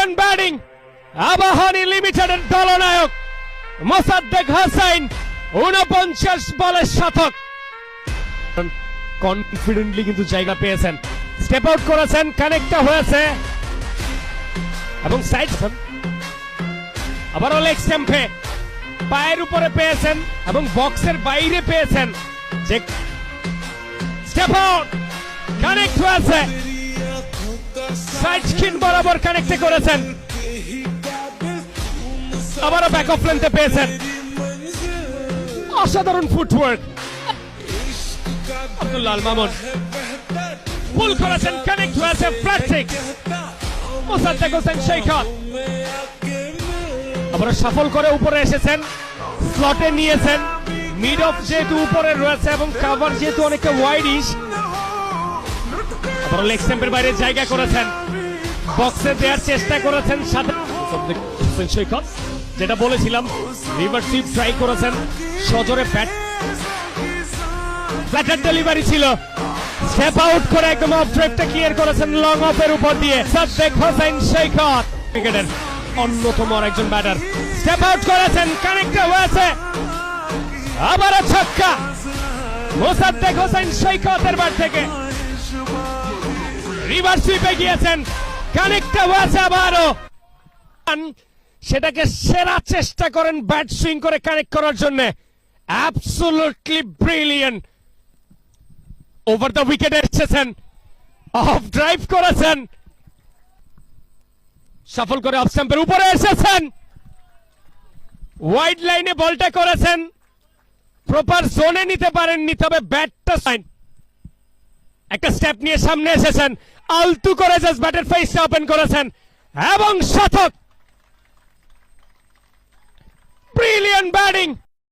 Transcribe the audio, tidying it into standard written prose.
Brilliant batting Abahani লিমিটেডের দলনায়ক মোসাদ্দেক হোসেন 49 বলে শতক। কনফিডেন্টলি কিন্তু জায়গা পেয়েছেন, স্টেপ আউট করেছেন, কানেক্টটা হয়েছে এবং সাইড আবারও লেগ স্ট্যাম্পে পায়ের উপরে পেয়েছেন এবং বক্সের বাইরে পেয়েছেন। যে স্টেপ আউট কানেক্ট হয়েছে, সাইড স্কিন বরাবর কানেক্টে করেছেন, আবারও ব্যাক অফ লেন্থে পেয়েছেন। অসাধারণ ফুটওয়ার্ক আব্দুল্লাহ আল মামুন পুল করেছেন, কানেক্ট হয়েছে, ফ্ল্যাট সিক্স। মোসাদ্দেক হোসেন সৈকত আবার সফল করে উপরে এসেছেন, স্লটে নিয়েছেন। মিড অফ যেহেতু উপরে রয়েছে এবং কভার যেহেতু অনেকটা ওয়াইডিশ, আবার লেগ স্ট্যাম্পের বাইরে জায়গা করেছেন, বক্সে দেওয়ার চেষ্টা করেছেন। সাথে মোসাদ্দেক হোসেন সৈকত যেটা বলেছিলাম, রিভার্স সুইপ ট্রাই করেছেন, সজোরে ব্যাট ফ্ল্যাটার ডেলিভারি ছিল, স্টেপ আউট করে একদম অফ ড্রাইভটা ক্লিয়ার করেছেন লং অফের উপর দিয়ে। মোসাদ্দেক হোসেন সৈকত ক্রিকেটের অন্যতম একজন ব্যাটার, স্টেপ আউট করেছেন, কানেক্ট হয়েছে, আবারও ছক্কা মোসাদ্দেক হোসেন সৈকতের ব্যাট থেকে। রিভার্স সুইপে গিয়েছেন, কানেক্ট হয়েছে আবারও, সেটাকে সেরা চেষ্টা করেন ব্যাট সুইং করে কানেক্ট করার জন্য। অ্যাবসলিউটলি ব্রিলিয়ান্ট, ওভার দ্য উইকেটে এসেছেন, অফ ড্রাইভ করেছেন, সফল করে অফ স্টাম্পের উপরে এসেছেন, ওয়াইড লাইনে বলটা করেছেন, প্রপার জোনে নিতে পারেননি, তবে ব্যাটটা একটা স্টেপ নিয়ে সামনে এসেছেন, আলতু করে জাস্ট ব্যাটের ফেসটা ওপেন করেছেন এবং শতক। Brilliant batting.